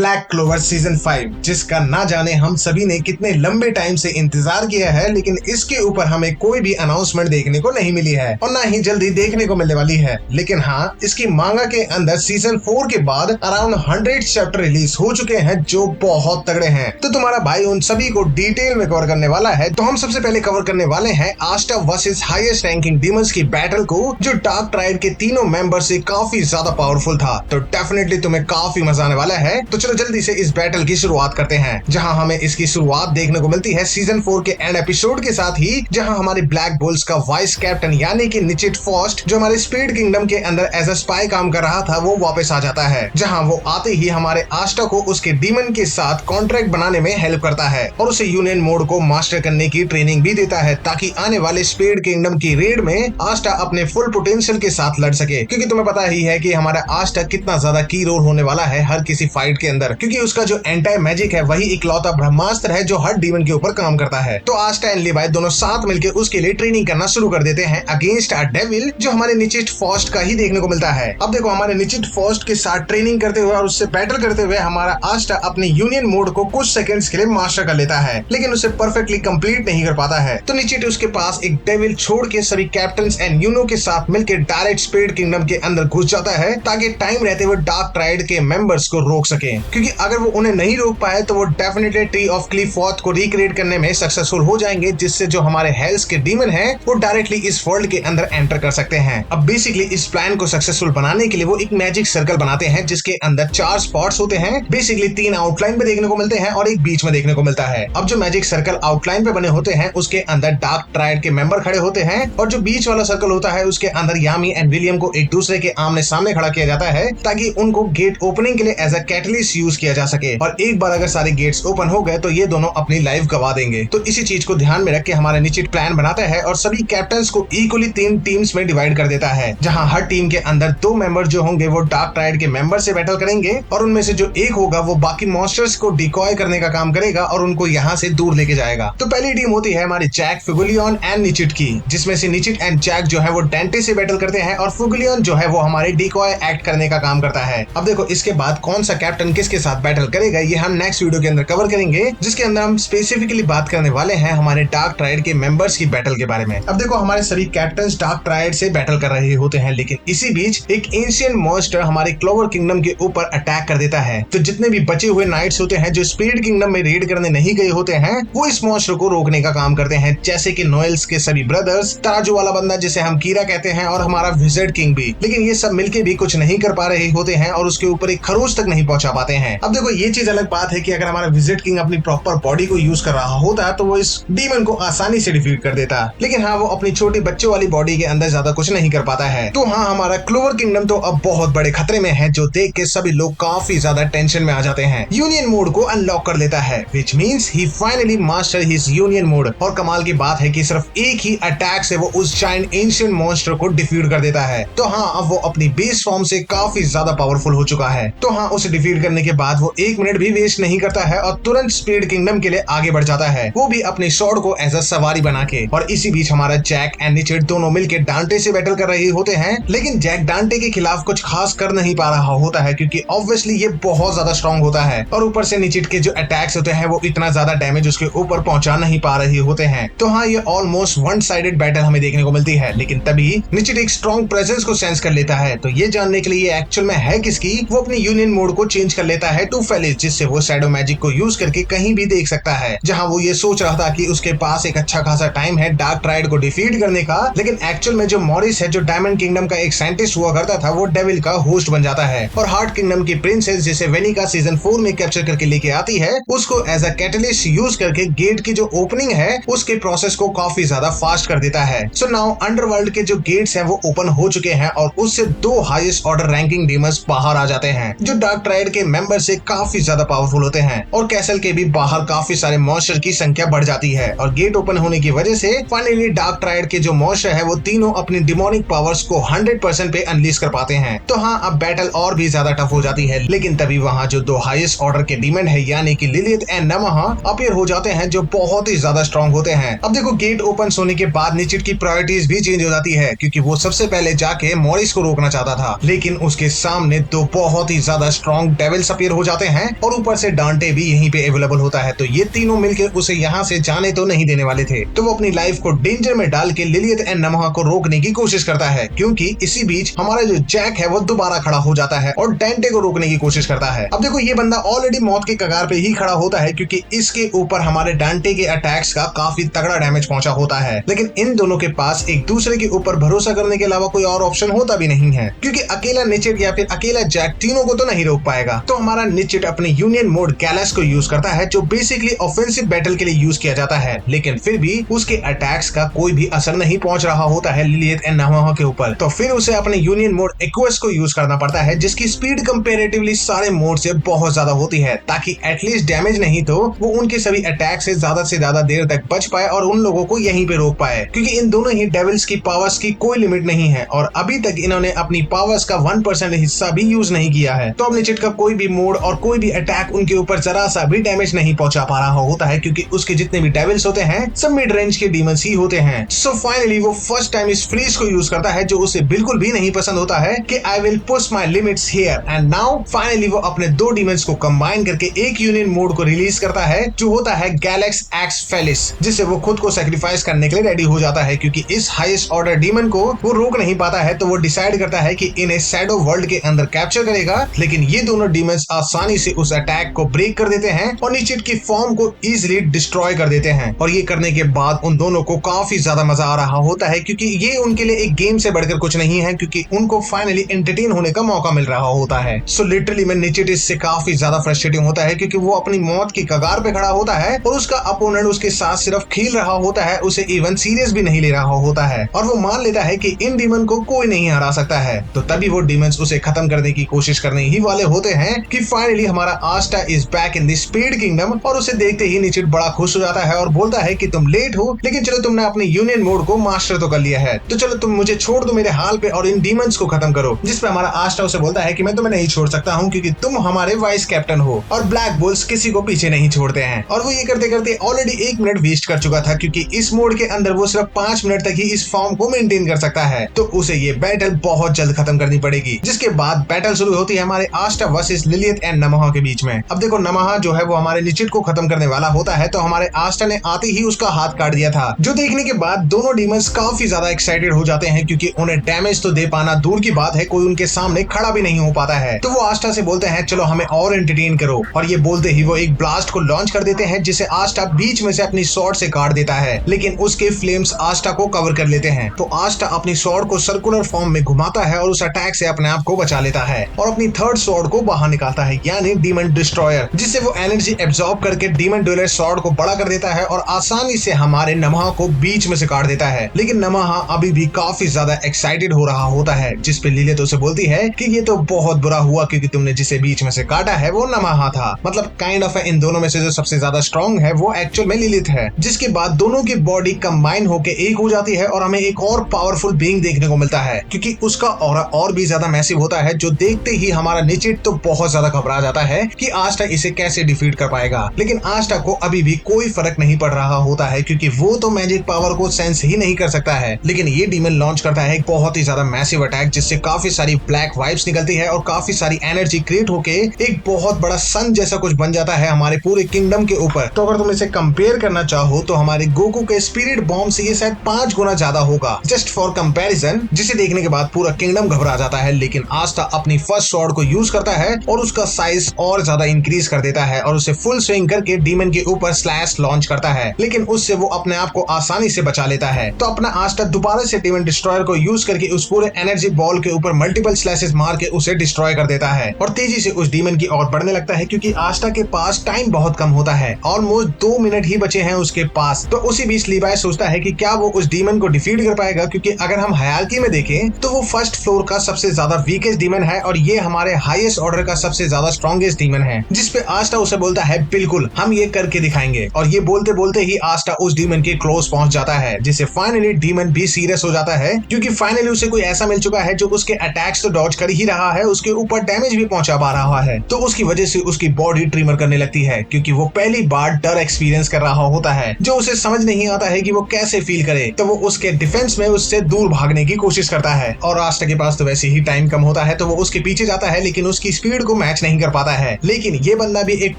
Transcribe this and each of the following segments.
Black clover season 5, जिसका ना जाने हम सभी ने कितने लंबे टाइम से इंतजार किया है, लेकिन इसके ऊपर हमें कोई भी अनाउंसमेंट देखने को नहीं मिली है और ना ही जल्दी देखने को मिलने वाली है। लेकिन हाँ, इसकी मांगा के अंदर सीजन 4 के बाद अराउंड 100 चैप्टर रिलीज हो चुके हैं जो बहुत तगड़े हैं। तो तुम्हारा भाई उन सभी को डिटेल में कवर करने वाला है। तो हम सबसे पहले कवर करने वाले हैं Ashta versus highest ranking demons की बैटल को, जो डार्क ट्राइड के तीनों मेंबर से काफी ज्यादा पावरफुल था। तो डेफिनेटली तुम्हें काफी मजा आने वाला है। तो चलो जल्दी से इस बैटल की शुरुआत करते हैं, जहां हमें इसकी शुरुआत देखने को मिलती है सीजन 4 के एंड एपिसोड के साथ ही, जहां हमारे ब्लैक बुल्स का वाइस कैप्टन यानी कि निचिट फॉस्ट, जो हमारे स्पीड किंगडम के अंदर एज अ स्पाई काम कर रहा था, वो वापस आ जाता है। जहां वो आते ही हमारे आस्टा को उसके डीमन के साथ कॉन्ट्रैक्ट बनाने में हेल्प करता है और उसे यूनियन मोड को मास्टर करने की ट्रेनिंग भी देता है, ताकि आने वाले स्पीड किंगडम की रेड में आस्टा अपने फुल पोटेंशियल के साथ लड़ सके। क्योंकि तुम्हें पता ही है कि हमारा आस्टा कितना ज्यादा की रोल होने वाला है हर किसी फाइट के अंदर, क्योंकि उसका जो एंटी मैजिक है वही इकलौता ब्रह्मास्त्र है जो हर डीमन के ऊपर काम करता है। तो आस्टा एंड लीवाई दोनों साथ मिलकर उसके लिए ट्रेनिंग करना शुरू कर देते हैं अगेंस्ट अ डेविल, जो हमारे निचिट फॉस्ट का ही देखने को मिलता है। अब देखो, हमारे निचिट फॉस्ट के साथ ट्रेनिंग करते हुए और उससे बैटल करते हुए हमारा आस्टा अपने यूनियन मोड को कुछ सेकंड्स के लिए मास्टर कर लेता है, लेकिन उसे परफेक्टली कंप्लीट नहीं कर पाता है। तो निचिट उसके पास एक डेविल छोड़ के सभी कैप्टन्स एंड यूनो के साथ मिलकर डायरेक्ट स्पीड किंगडम के अंदर घुस जाता है, ताकि टाइम रहते हुए डार्क ट्राइड के मेंबर्स को रोक सके। क्योंकि अगर वो उन्हें नहीं रोक पाए तो वो डेफिनेटली ट्री ऑफ क्लिफॉर्थ को रिक्रिएट करने में सक्सेसफुल हो जाएंगे, जिससे जो हमारे हेल्स के डीमन हैं वो डायरेक्टली इस वर्ल्ड के अंदर एंटर कर सकते हैं। अब बेसिकली इस प्लान को सक्सेसफुल बनाने के लिए वो एक मैजिक सर्कल बनाते हैं, जिसके अंदर 4 स्पॉट्स होते हैं। बेसिकली 3 आउटलाइन पे देखने को मिलते हैं और एक बीच में देखने को मिलता है। अब जो मैजिक सर्कल आउटलाइन पे बने होते हैं उसके अंदर डार्क ट्राइड के मेंबर खड़े होते हैं, और जो बीच वाला सर्कल होता है उसके अंदर यामी एंड विलियम को एक दूसरे के आमने सामने खड़ा किया जाता है, ताकि उनको गेट ओपनिंग के लिए एज अ कैटलिस्ट यूज किया जा सके। और एक बार अगर सारे गेट्स ओपन हो गए तो ये दोनों अपनी लाइफ गवा देंगे। तो इसी चीज को ध्यान में रख के हमारा निचिट प्लान बनाता है और सभी कैप्टन्स को इक्वली 3 टीम्स में डिवाइड कर देता है, जहां हर टीम के अंदर 2 मेंबर जो होंगे वो डार्क ट्राइड के मेंबर से बैटल करेंगे, और उनमें से जो एक होगा वो बाकी मॉन्स्टर्स को डिकॉय करने का काम करेगा और उनको यहाँ से दूर लेके जाएगा। तो पहली टीम होती है हमारी जैक, फुगुलियन एंड निचिट की, जिसमें से निचिट एंड जैक जो है वो डेंटे से बैटल करते हैं और फुगुलियन जो है वो हमारे डिकॉय एक्ट करने का काम करता है। अब देखो, इसके बाद कौन सा कैप्टन किसके साथ बैटल करेगा ये हम नेक्स्ट वीडियो के अंदर कवर करेंगे, जिसके अंदर हम स्पेसिफिकली बात करने वाले हैं हमारे डार्क ट्राइड के मेंबर्स की बैटल के बारे में। अब देखो, हमारे सभी कैप्टन्स डार्क ट्राइड से बैटल कर रहे होते हैं, लेकिन इसी बीच एक एंशिएंट मॉन्स्टर हमारे क्लोवर किंगडम के ऊपर अटैक कर देता है। तो जितने भी बचे हुए नाइट्स होते हैं जो स्पीड किंगडम में रेड करने नहीं गए होते हैं, वो इस मॉन्स्टर को रोकने का काम करते हैं, जैसे कि नोएल्स के सभी ब्रदर्स, तराजू वाला बंदा जिसे हम कीरा कहते हैं, और हमारा विज़र्ड किंग भी। लेकिन ये सब मिलके भी कुछ नहीं कर पा रहे होते हैं और उसके ऊपर एक खरोच तक नहीं पहुंचा पाते हैं। अब देखो, ये चीज अलग बात है कि अगर हमारा विज़र्ड किंग अपनी प्रॉपर बॉडी को यूज कर रहा होता तो वो इस डीमन को आसानी से डिफीट कर देता, लेकिन हाँ, वो अपनी छोटी बच्चों वाली बॉडी के अंदर ज्यादा कुछ नहीं कर पाता है। तो हाँ, हमारा क्लोवर किंगडम तो अब बहुत बड़े खतरे में है, जो देख के सभी लोग काफी ज्यादा टेंशन में आ जाते हैं। यूनियन मोड को अनलॉक कर लेता है, which means he finally master his union mode. और कमाल की बात है कि सिर्फ एक ही अटैक से वो उस जायंट एंशिएंट मॉन्स्टर को डिफीट कर देता है। तो हाँ, अब वो अपनी बेस फॉर्म से काफी ज्यादा पावरफुल हो चुका है। तो हाँ, उसे डिफीट करने के बाद वो 1 मिनट भी वेस्ट नहीं करता है और तुरंत स्पीड किंगडम के लिए आगे बढ़ जाता है, वो भी अपने स्वॉर्ड को एज अ सवारी बना के। और इसी बीच हमारा जैक एंड निचिट दोनों मिलकर डांटे से बैटल कर रहे होते हैं, लेकिन जैक डांटे के खिलाफ कुछ खास कर नहीं पा रहा होता है, क्योंकि ऑब्वियसली ये बहुत ज्यादा स्ट्रॉन्ग होता है, और ऊपर से निचिट के जो अटैक्स होते हैं वो इतना ज्यादा डैमेज उसके ऊपर पहुंचा नहीं पा रहे होते हैं। तो हाँ, ये ऑलमोस्ट वन साइडेड बैटल हमें देखने को मिलती है, लेकिन तभी निचिट एक स्ट्रॉन्ग प्रेजेंस को सेंस कर लेता है। तो ये जानने के लिए एक्चुअल में है किसकी, वो अपनी यूनियन मोड को चेंज कर लेता है टू फेलिस, जिससे वो शैडो मैजिक को यूज करके कहीं भी देख सकता है। जहां वो ये सोच रहा था कि उसके पास एक अच्छा खासा टाइम है डार्क ट्राइड को डिफीट करने का, लेकिन एक्चुअल में जो मॉरिस है, जो डायमंड किंगडम का एक साइंटिस्ट हुआ करता था, वो डेविल का होस्ट बन जाता है और हार्ट किंगडम की प्रिंसेस, जिसे वेनिका सीजन 4 में कैप्चर करके लेके आती है, उसको एज अ कैटलिस्ट यूज करके गेट की जो ओपनिंग है उसके प्रोसेस को काफी ज्यादा फास्ट कर देता है। सो नाउ अंडरवर्ल्ड के जो गेट्स हैं वो ओपन हो चुके हैं और उससे 2 हाईएस्ट ऑर्डर रैंकिंग डीमंस बाहर आ जाते हैं, जो डार्क ट्राइड के मेंबर से काफी ज्यादा पावरफुल होते हैं। और कैसल के भी बाहर काफी सारे मॉन्स्टर की संख्या बढ़ जाती है, और गेट ओपन होने की वजह से फाइनली डार्क ट्राइड के जो मॉन्स्टर है वो तीनों अपनी डिमोनिक पावर्स को 100% पे अनलीज कर पाते हैं। तो हाँ, अब बैटल और भी ज्यादा टफ हो जाती है, लेकिन तभी वहाँ जो 2 हाईएस्ट ऑर्डर के डीमन है यानी कि लिलिथ एंड नमः अपीयर हो जाते हैं, जो बहुत ही ज्यादा स्ट्रॉन्ग होते हैं। अब देखो, गेट ओपन होने के बाद निचिट की प्रायोरिटीज भी चेंज हो जाती है, क्योंकि वो सबसे पहले जाके मॉरिस को रोकना चाहता था, लेकिन उसके सामने 2 बहुत ही ज्यादा स्ट्रॉन्ग डेविल्स डिसअपीयर हो जाते हैं और ऊपर से डांटे भी यहीं पे अवेलेबल होता है। तो ये तीनों मिलकर उसे यहाँ से जाने तो नहीं देने वाले थे। तो वो अपनी लाइफ को डेंजर में डाल के लिलियट एंड नमहा को रोकने की कोशिश करता है, क्योंकि इसी बीच हमारा जो जैक है वो दोबारा खड़ा हो जाता है और डेंटे को रोकने की कोशिश करता है। अब देखो ये बंदा ऑलरेडी मौत के कगार पे ही खड़ा होता है, क्योंकि इसके ऊपर हमारे डांटे के अटैक्स का काफी तगड़ा डैमेज पहुंचा होता है। लेकिन इन दोनों के पास एक दूसरे के ऊपर भरोसा करने के अलावा कोई और ऑप्शन होता भी नहीं है, क्योंकि अकेला निचिट या फिर अकेला जैक तीनों को तो नहीं रोक पाएगा। तो हमारा निचिट अपने यूनियन मोड गैलेक्स को यूज करता है, जो बेसिकली ऑफेंसिव बैटल के लिए यूज किया जाता है। लेकिन फिर भी उसके अटैक्स का कोई भी असर नहीं पहुंच रहा होता है लिलियट एंड नमहा के ऊपर। तो फिर उसे अपने यूनियन मोड एक्वेस को यूज करना पड़ता है, जिसकी स्पीड कंपैरेटिवली सारे मोड से बहुत ज्यादा होती है, ताकि एटलीस्ट डैमेज नहीं तो वो उनके सभी अटैक से ज्यादा देर तक बच पाए और उन लोगों को यहीं पे रोक पाए, क्योंकि इन दोनों ही डेविल्स की पावर्स की कोई लिमिट नहीं है और अभी तक इन्होंने अपनी पावर्स का 1% हिस्सा भी यूज नहीं किया है। तो अब निचिट का कोई भी मोड और कोई भी अटैक उनके ऊपर जरा सा भी डैमेज नहीं पहुंचा पा रहा होता है, क्योंकि उसके जितने भी डेविल्स होते हैं सब मिड रेंज के डीमंस ही होते हैं। सो फाइनली वो फर्स्ट टाइम इस फ्रीज को यूज करता है, जो उसे बिल्कुल भी नहीं पसंद होता है कि I will push my limits here and now. Finally वो अपने दो डीमंस को कंबाइन करके एक यूनियन मोड को रिलीज करता है, जो होता है गैलेक्स एक्स फेलिस, जिससे वो खुद को सैक्रिफाइस करने के लिए रेडी हो जाता है, क्योंकि इस हाईएस्ट ऑर्डर डीमन को वो रोक नहीं पाता है। तो वो डिसाइड करता है कि इन्हें शैडो वर्ल्ड के अंदर कैप्चर करेगा। लेकिन ये दोनों डीमंस आसानी से उस अटैक को ब्रेक कर देते हैं और निचिट की फॉर्म को इजीली डिस्ट्रॉय कर देते हैं। और ये करने के बाद उन दोनों को काफी ज्यादा मजा आ रहा होता है, क्योंकि ये उनके लिए एक गेम से बढ़कर कुछ नहीं है, क्योंकि उनको फाइनली एंटरटेन होने का मौका मिल रहा होता है। सो लिटरली में निचिट इससे काफी ज्यादा फ्रस्ट्रेटिंग होता है, क्योंकि वो अपनी मौत की कगार पे खड़ा होता है और उसका अपोनेंट उसके साथ सिर्फ खेल रहा होता है, उसे इवन सीरियस भी नहीं ले रहा होता है और वो मान लेता है कि इन डीमन को कोई नहीं हरा सकता है। तो तभी वो डीमंस उसे खत्म करने की कोशिश करने ही वाले होते हैं कि फाइनली हमारा Ashta is back in the speed kingdom. और उसे देखते ही निचिट बड़ा खुश हो जाता है और बोलता है कि तुम लेट हो, लेकिन चलो तुमने अपने यूनियन मोड को मास्टर तो कर लिया है, तो चलो तुम मुझे छोड़ दो मेरे हाल पे और इन डीमंस को खत्म करो। जिस पे हमारा आस्टा उसे बोलता है कि मैं तुम्हें नहीं छोड़ सकता हूँ, क्योंकि तुम हमारे वाइस कैप्टन हो और ब्लैक बुल्स किसी को पीछे नहीं छोड़ते हैं। और वो ये करते करते ऑलरेडी 1 मिनट वेस्ट कर चुका था, क्योंकि इस मोड के अंदर वो सिर्फ 5 मिनट तक ही इस फॉर्म को मेंटेन कर सकता है। तो उसे ये बैटल बहुत जल्द खत्म करनी पड़ेगी, जिसके बाद बैटल शुरू होती है हमारे आस्टा वर्सेस लिलियट एंड नमहा के बीच में। अब देखो नमहा जो है वो हमारे निचिट को खत्म करने वाला होता है, तो हमारे आस्टा ने आते ही उसका हाथ काट दिया था, जो देखने के बाद दोनों डीमंस काफी ज्यादा एक्साइटेड हो जाते हैं, क्योंकि उन्हें डैमेज तो दे पाना दूर की बात है, कोई उनके सामने खड़ा भी नहीं हो पाता है। तो वो आस्टा से बोलते हैं चलो हमें और एंटरटेन करो, और ये बोलते ही वो एक ब्लास्ट को लॉन्च कर देते हैं, जिसे आस्टा बीच में से अपनी स्वॉर्ड से काट देता है, लेकिन उसके फ्लेम्स आस्टा को कवर कर लेते हैं। तो आस्टा अपनी स्वॉर्ड को सर्कुलर फॉर्म में घुमाता है और उस अटैक से अपने आप को बचा लेता है और अपनी थर्ड स्वॉर्ड को बाहर निकालता है, यानी डीमन डिस्ट्रॉयर, जिससे वो एनर्जी एब्जॉर्ब करके डीमन ड्यूलर स्वॉर्ड को बड़ा कर देता है और आसानी से हमारे नमहा को बीच में से काट देता है। लेकिन नमहा अभी भी काफी ज्यादा एक्साइटेड हो रहा होता है, जिस पे लिलियट उसे बोलती है कि ये तो बहुत बुरा हुआ, क्योंकि तुमने जिसे बीच में से काटा है वो नमहा था। मतलब काइंड ऑफ इन दोनों में से जो सबसे ज्यादा स्ट्रॉन्ग है वो एक्चुअल में लिलियट है। जिसके बाद दोनों की बॉडी कंबाइन होके एक हो जाती है और हमें एक और पावरफुल बीइंग देखने को मिलता है, क्योंकि उसका ऑरा और भी ज्यादा मैसिव होता है, जो देखते ही हमारा निचिट तो बहुत ज्यादा घबरा जाता है कि आस्टा इसे कैसे डिफीट कर पाएगा। लेकिन आस्टा को अभी भी कोई फर्क नहीं पड़ रहा होता है, क्योंकि वो तो मैजिक पावर को सेंस ही नहीं कर सकता है। लेकिन ये डीमन लॉन्च करता है एक बहुत ही ज्यादा मैसिव अटैक, जिससे काफी सारी ब्लैक वाइब्स निकलती है और काफी सारी एनर्जी क्रिएट होके एक बहुत बड़ा सन जैसा कुछ बन जाता है हमारे पूरे किंगडम के ऊपर। तो अगर तुम इसे कंपेयर करना चाहो तो हमारे गोकू के स्पिरिट बॉम्ब से ये शायद 5 गुना ज्यादा होगा, जस्ट फॉर कंपैरिजन, जिसे देखने के बाद पूरा किंगडम घबरा जाता है। लेकिन आस्टा अपनी फर्स्ट स्वॉर्ड को यूज करता है और उसका साइज और ज्यादा इंक्रीज कर देता है और उसे फुल स्विंग करके डीमन के ऊपर स्लैश लॉन्च करता है, लेकिन उससे वो अपने आप को आसानी से बचा लेता है। तो अपना आस्टा दोबारा से डीमन डिस्ट्रॉयर को यूज करके उस पूरे एनर्जी बॉल के ऊपर मल्टीपल स्लैशेस मार के उसे डिस्ट्रॉय कर देता है और तेजी से उस डीमन की ओर बढ़ने लगता है, क्योंकि आस्टा के पास टाइम बहुत कम होता है, ऑलमोस्ट 2 मिनट ही बचे हैं उसके पास। तो उसी बीच लीवाई सोचता है कि क्या वो उस डीमन को डिफीट कर पाएगा, क्योंकि अगर हम हायरार्की में देखें तो वो फर्स्ट फ्लोर का सबसे ज्यादा वीकेस्ट डीमन है और ये हमारे हाईएस्ट ऑर्डर का सबसे ज्यादा स्ट्रॉन्गेस्ट डीमन है। जिसपे आस्टा उसे बोलता है बिल्कुल हम ये करके दिखाएंगे, और ये बोलते बोलते ही आस्टा उस डीमन के क्लोज पहुंच जाता है, जिससे फाइनली डीमन भी सीरियस हो जाता है, क्योंकि फाइनली उसे कोई ऐसा मिल चुका है जो उसके अटैक्स तो डॉज कर ही रहा है, उसके ऊपर डैमेज भी पहुंचा पा रहा है। तो उसकी वजह से उसकी बॉडी ट्रिमर करने लगती है, क्योंकि वो पहली बार डर एक्सपीरियंस कर रहा होता है, जो उसे समझ नहीं आता है कि वो कैसे फील करे। तो वो उसके डिफेंस में उससे दूर भागने की कोशिश करता है और आस्टा के पास तो वैसे ही टाइम कम होता है, तो वो उसके पीछे जाता है, लेकिन उसकी स्पीड को मैच नहीं कर पाता है। लेकिन ये बंदा भी एक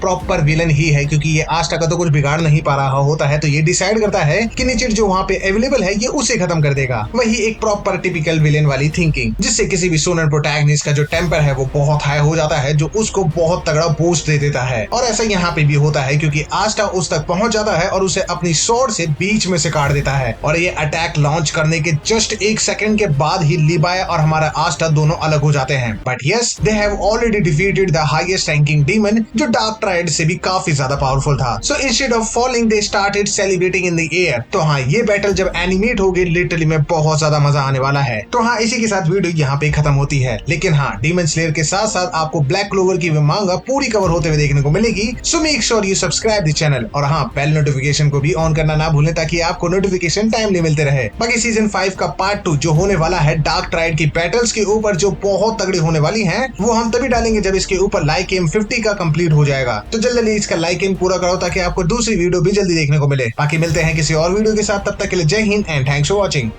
प्रॉपर विलन ही है, क्योंकि ये आस्टा का तो कुछ बिगाड़ नहीं पा रहा होता है, तो ये डिसाइड करता है कि निचिर जो वहाँ पे अवेलेबल है ये उसे खत्म कर देगा। वही एक प्रॉपर टिपिकल विलेन वाली थिंकिंग, जिससे किसी भी सोनन प्रोटैगनिस्ट का जो टेम्पर है वो बहुत हाई हो जाता है, जो उसको बहुत तगड़ा बूस्ट दे देता है। और ऐसा यहाँ पे भी होता है, क्योंकि आस्टा उस तक पहुंच जाता है और उसे अपनी स्वॉर्ड से बीच में से काट देता है। और ये अटैक लॉन्च करने के जस्ट 1 सेकंड के बाद ही लिबाय और हमारा आस्टा दोनों अलग हो जाते हैं। But yes, they have already defeated the highest ranking demon, जो डार्क ट्राइड से भी काफी ज्यादा पावरफुल था। So instead of falling they started celebrating in the air. तो हाँ, ये बैटल जब एनिमेट होगी लिटरली में बहुत ज्यादा मजा आने वाला है। तो हाँ, इसी के साथ वीडियो यहाँ पे खत्म होती है। लेकिन हाँ, डीमन स्लेयर के साथ साथ आपको ब्लैक क्लोवर की भी मांगा पूरी कवर होते हुए देखने को मिलेगी। So make sure you subscribe the channel, और हाँ, बेल नोटिफिकेशन को भी ऑन करना ना भूलें, ताकि आपको नोटिफिकेशन टाइमली मिलते रहे। बाकी सीजन 5 का पार्ट 2 जो होने वाला है डार्क ट्राइड की बैटल्स के ऊपर, जो बहुत तगड़ी होने वाली हैं, वो हम तभी डालेंगे जब इसके ऊपर लाइक एम 50 का कंप्लीट हो जाएगा। तो जल्दी इसका लाइक एम पूरा करो, ताकि आपको दूसरी वीडियो भी जल्दी देखने को मिले। बाकी मिलते हैं किसी और वीडियो के साथ, तब तक के लिए जय Hind and thanks for watching.